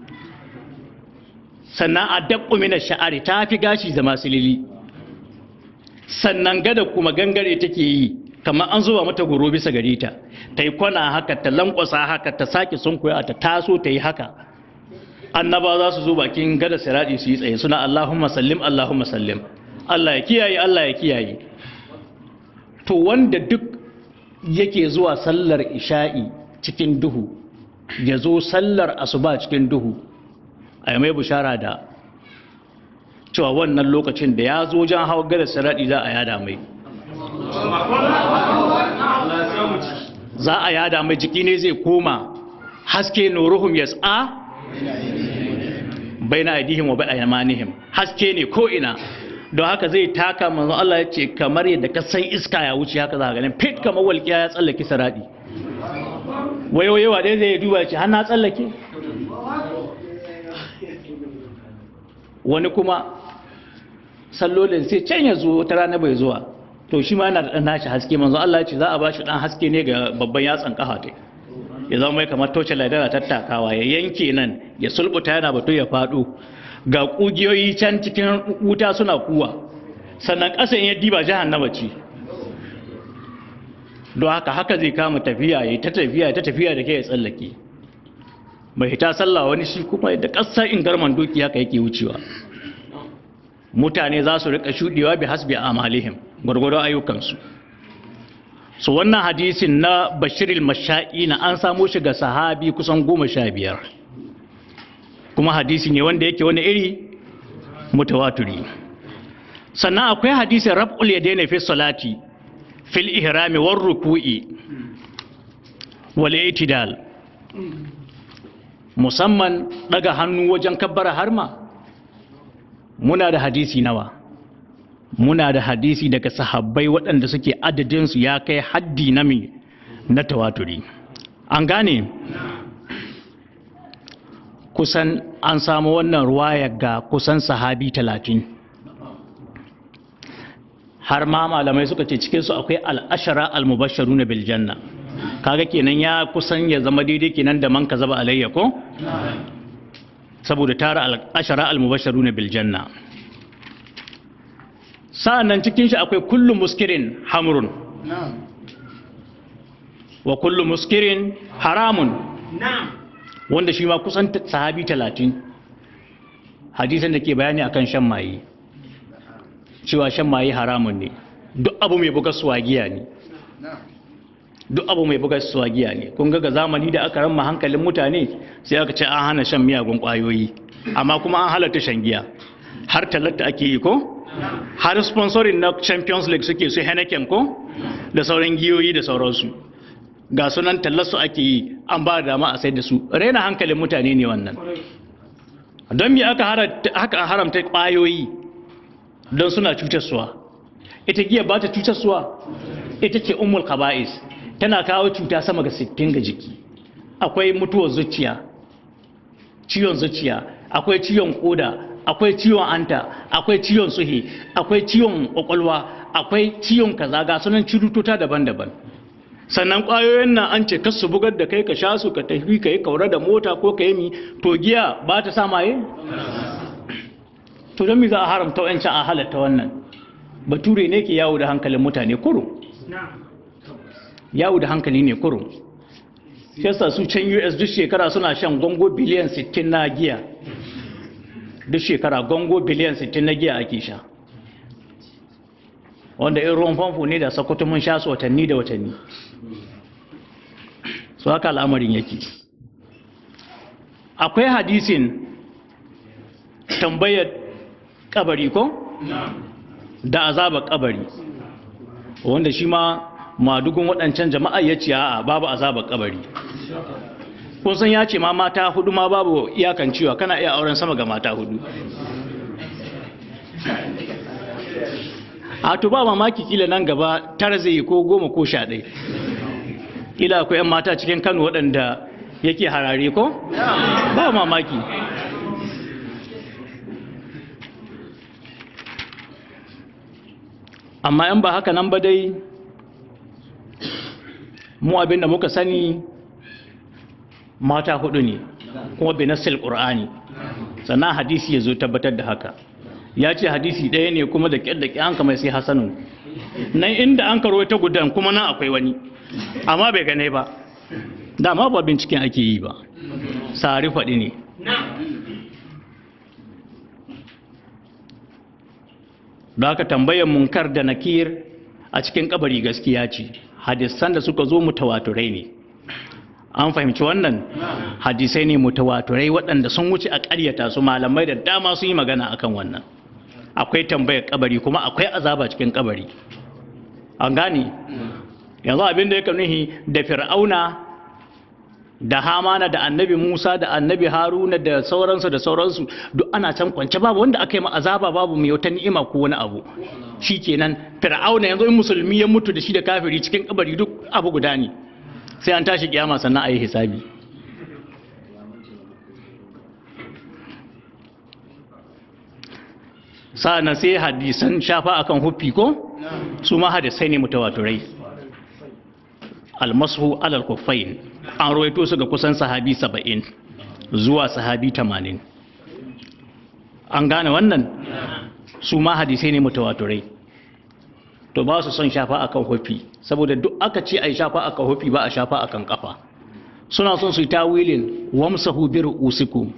sannan a daɓɓu mina sha'ari, ta fi gashi zama silili, sannan gada kuma gangare take yi kamar an zuba mata goro bisa gare ta, ta yi kwana haka, ta lankwasa haka, ta sake sunkuya, ta taso ta yi haka. Annaba za su zo bakin gada siradi su yi tsaye suna Allahumma sallim, Allahumma sallim, Allah ya kiyaye, Allah ya kiyaye. To wanda duk yake zuwa sallar isha'i cikin duhu, ya zo sallar asuba cikin duhu, a yi mai bishara da cewa wannan lokacin da ya zo jan hawa gada siradi za a yada mai. Za a yada mai, jiki ne zai koma haske, nuruhum yas'a baina aydihim wa aymanihim, haske ne ko ina. Don haka zai taka, manzo Allah ya ce kamar yadda ka san iska ya wuce haka za ka ganin fit kamar walƙiya ya tsallake saradi. Wayoyewa dai zai duba ya ce har na tsallake. Wani kuma sallolin sai can ya zo ta rana bai zuwa, to shi ma yana da ɗan nashi haske. Manzo Allah ya ce za a ba shi ɗan haske ne ga babban yatsan ƙafa ta, ya zama mai kamar toce ladara tattakawa, ya yanke nan ya sulbuta yana batu ya faɗo, ga ƙugiyoyi can cikin wuta suna kuwa, sannan ƙasan ya diba jahannama ce. Don haka zai kama tafiya, ya ta tafiya da ke ya tsallake. Mai hita sallah wani shi kuma da ƙasa in garman doki haka yake wucewa. Mutane za su riƙa shuɗewa bi hasbi amalihim, gwargwadon ayyukansu. So wannan hadisin na bashiril masha'i na an samo shi ga sahabi kusan 15, kuma hadisi ne wanda yake wani iri mutawatiri. Sannan akwai hadisin rab'ul yadaini fi salati fil ihrami war ruku'i wal i'tidal, musamman daga hannu wajen kabbara harma. Muna da hadisi nawa? Muna da hadisi daga sahabbai waɗanda suke adadinsu ya kai haddi na tawaturi. An gane? Kusan an samu wannan ruwaya ga kusan sahabi 30. Har ma malamai suka ce cikinsu akwai al'ashara al-mubasharuna bil janna. Kaga kenan ya kusan ya zama daidai kenan da man kazaba alayya ko? Saboda tara al'ashara al-mubasharuna bil janna. Sa'annan cikin shi akwai kullu muskirin hamrun wa kullu muskirin haramun, wanda shi ma kusan sahabi 30 hadisan da ke bayani akan shan maye, cewa shan maye haramun ne. Duk abu mai buga suwagiya ne, duk abu mai buga suwagiya ne. Kun ga zamani da aka ramma hankalin mutane sai aka ce an hana shan miyagun kwayoyi, amma kuma an halatta shan giya, har tallata ake yi ko? Har sponsorin na Champions League suke su Heineken ko? Da sauran giyoyi da sauransu. Ga sunan tallarsu ake yi, an ba da dama a sai da su. Raina hankalin mutane ne wannan. Don me aka haramta kwayoyi? Don suna cutarsuwa. Ita giya ba ta cutarsuwa? Ita ce ummul khaba'is. Tana kawo cuta sama ga 60 ga jiki. Akwai mutuwar zuciya, ciwon zuciya, akwai ciwon koda, akwai ciwon anta, akwai ciwon suhi, akwai ciwon kwakwalwa, akwai ciwon kaza, ga sunan cututtuka daban-daban. Sannan kwayoyin nan an ce kasu bugar da kai ka sha su, ka tafi ka yi kaura da mota ko ka yi mi, to giya ba ta sa maye? To don mi za a haramta wancan a halatta wannan? Bature ne ke yawo da hankalin mutane kurum. Yawo da hankali ne kurum. Yasa su can US duk shekara suna shan gongo biliyan 60 na giya. Duk shekara gongo biliyan 60 na giya ake sha, wanda in ruwan famfo ne da Sokoto mun sha su watanni da watanni. So haka al'amarin yake. Akwai hadisin tambayar kabari ko? Da azabar kabari, wanda shi ma madugun waɗancan jama'a ya ce a'a babu azabar kabari. kun san ya ce ma mata hudu ma babu iyakan cewa kana iya auren sama ga mata hudu. A to ba mamaki kila nan gaba tara zai ko 10 ko 11. Kila akwai 'yan mata cikin Kano waɗanda yake harare ko? Ba mamaki. Amma in ba haka nan ba dai mu abinda muka sani mata hudu ne kuma binassil Qur'ani, sannan hadisi ya zo tabbatar da haka. Ya ce hadisi ɗaya ne kuma da ƙyar da ƙi an kama sai hasanun nan inda an karo ta gudan kuma nan akwai wani amma bai gane ba, dama ba binciken ake yi ba, sari faɗi ne. Da aka tambayar munkar da nakir a cikin kabari gaskiya ce, hadisan da suka zo mutawaturai ne. An fahimci wannan? Hadisai ne mutawaturai waɗanda sun wuce a ƙaryata su, malamai da dama sun yi magana akan wannan. Akwai tambayar kabari kuma akwai azaba cikin kabari. An gane? Yanzu abin da ya nuhi da Fir'auna da Hamana da Annabi Musa da Annabi Haruna da sauransu duk ana can kwance, babu wanda aka yi ma azaba, babu mai wata ni'ima ko wani abu. Shikenan Fir'auna yanzu in musulmi ya mutu da shi da kafiri cikin kabari duk abu guda ne. Sai an tashi kiyama sannan a yi hisabi. Sa'an sai hadisan shafa akan huffi ko su ma hadisai ne mutawaturai. Almasu alal kuffain an rawaito su ga kusan sahabi 70 zuwa sahabi 80. An gane wannan? Su ma hadisai ne mutawaturai. To ba su son shafa akan huffi saboda duk aka ce ai shafa akan huffi ba a shafa akan kafa. Suna son su yi tawilin wamsahu bi ru'usikum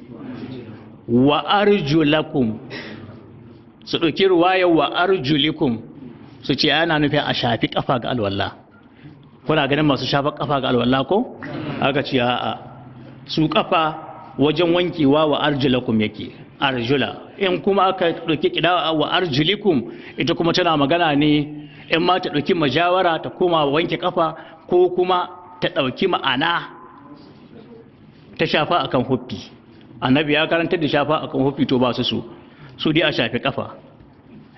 wa arjulakum, su ɗauki ruwayar wa arjulikum su ce ana nufin a shafi kafa ga alwala. Kuna ganin masu shafa kafa ga alwala ko? Aka ce a'a, su kafa wajen wankewa wa arjulakum yake, arjula. In kuma aka ɗauki kidawa wa arjulikum, ita kuma tana magana ne in ma ta ɗauki majawara ta koma wanke kafa ko kuma ta ɗauki ma'ana ta shafa akan huffi. Annabi ya karantar da shafa akan huffi, to ba su dai a shafi kafa.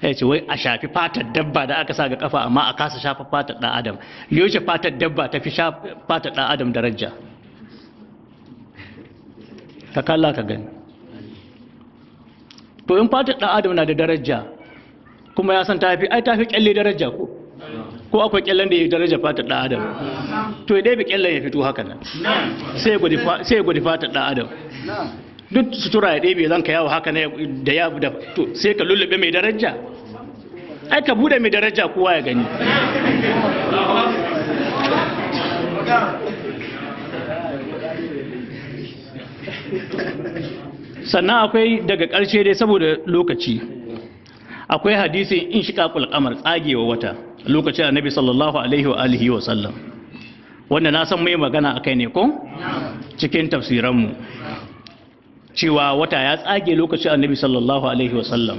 Ya ce wai a shafi fatar dabba da aka sa ga kafa amma a kasa shafa fatar ɗan adam. Yaushe fatar dabba ta fi fatar ɗan adam daraja? Ka kalla ka gani. To in fatar ɗan adam na da daraja kuma ya san tafi kyalle daraja ko akwai kyallen da ya daraja fatar ɗan adam? To ya ɗaya kyallen ya fito haka nan sai ya gudu fatar ɗan adam. Duk sutura ya ɗebe zan ka yawo haka ne da ya da to sai ka lullube mai daraja, ai ka bude mai daraja kowa ya gani. Sannan akwai daga ƙarshe dai saboda lokaci, akwai hadisin in shiqaqul qamar, tsagewa wata, lokacin Annabi sallallahu alaihi wa alihi wa sallam, wanda na san mai magana akai ne ko cikin tafsiranmu, cewa wata ya tsage lokacin Annabi sallallahu alaihi wasallam,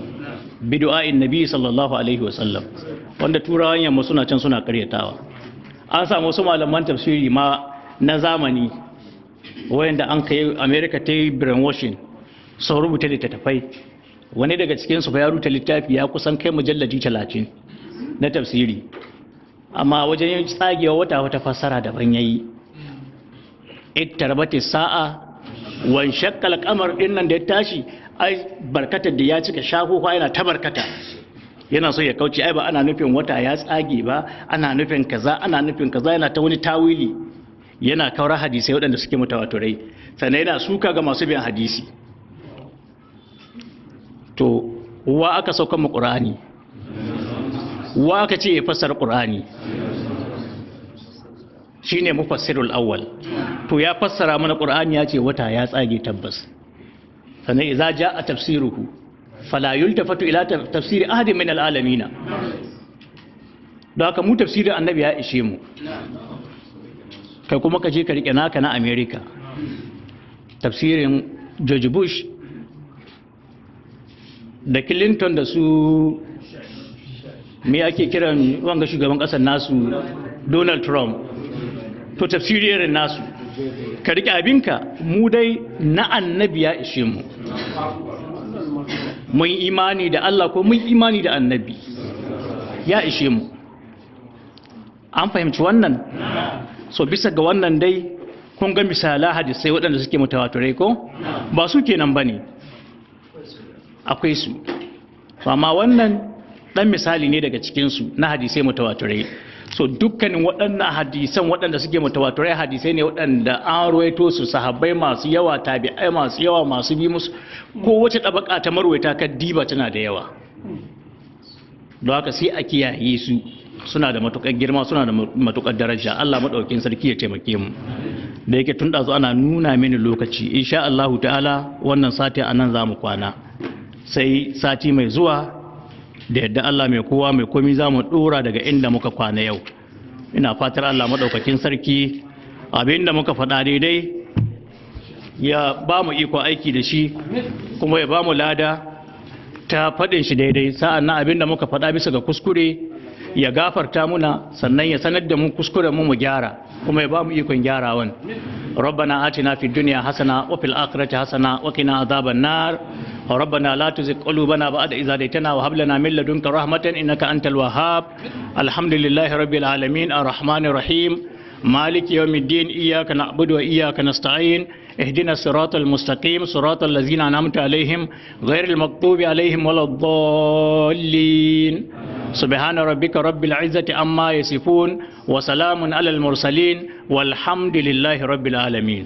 bidu'a'in Nabi sallallahu alaihi wasallam, wanda turawan yamma suna can suna karyatawa. An samu wasu malaman tafsiri ma na zamani wayanda an kai America ta yi brainwashing, sun rubuta littattafai. Wani daga cikin su ya rubuta littafi ya kusan kai mujalladi 30 na tafsiri, amma wajen yin tsagewa wata fassara daban yayi. Ittarbati sa'a wan shakkal kamar din nan da ya tashi, ai barkatar da ya cika shaho yana ta barkata, yana so ya kauce, ai ba ana nufin wata ya tsage ba, ana nufin kaza, yana ta wani tawili, yana kawar hadisai waɗanda suke mutawaturai, sannan yana suka ga masu bin hadisi. To wa aka saukan mu Qur'ani? Wa aka ce ya fassara Qur'ani? Shine mufassirul awwal. To ya fassara mana Qur'ani, ya ce wata ya tsage tabbas. Sannan idza jaa tafsiruhu fala yultafatu ila tafsiri ahadin min alalamin. Don haka mu tafsirin Annabi ya ishe mu. Kai kuma ka je ka rike naka na America. Tafsirin George Bush da Clinton da su me ake kiran wanga shugaban kasar nasu Donald Trump. To tafsirin nasu ka rike abinka, mu dai na annabi ya ishe mu. Mun imani da Allah ko mun imani da annabi ya ishe mu. An fahimci wannan? So bisa ga wannan dai kun ga misala hadisai waɗanda suke mutawatirai ko ba su kenan bane, akwai su, amma wannan dan misali ne daga cikin su na hadisai mutawatirai. So dukkanin waɗannan hadisan waɗanda suke mutawatirai hadisai ne waɗanda an ruwaito su sahabbai masu yawa, tabi'ai masu yawa, masu bi musu, ko wace tabaka ta marwaita ka diba tana da yawa. Don haka sai a kiyaye su, suna da matukar girma, suna da matukar daraja. Allah madaukakin sarki ya taimake mu. Da yake tun da ana nuna mini lokaci, insha Allah ta'ala wannan sati anan za mu kwana, sai sati mai zuwa da yadda Allah mai kowa mai komi za mu dora daga inda muka kwana yau. Ina fatar Allah madaukakin sarki abinda muka faɗa daidai ya ba mu iko aiki da shi, kuma ya ba mu lada ta faɗin shi daidai. Sa'an nan abinda muka faɗa bisa ga kuskure ya gafarta muna, sannan ya sanar da mu kuskuren mu gyara, kuma ya ba mu ikon gyarawan. ربنا آتنا في الدنيا حسنة وفي الآخرة حسنة وقنا عذاب النار ربنا لا تزغ قلوبنا بعد إذ هديتنا وهب لنا من لدنك رحمة إنك أنت الوهاب. الحمد لله رب العالمين الرحمن الرحيم مالك يوم الدين إياك نعبد وإياك نستعين اهدنا الصراط المستقيم صراط الذين أنعمت عليهم غير المغضوب عليهم ولا الضالين. سبحان ربك رب العزة عما يصفون وسلام على المرسلين والحمد لله رب العالمين.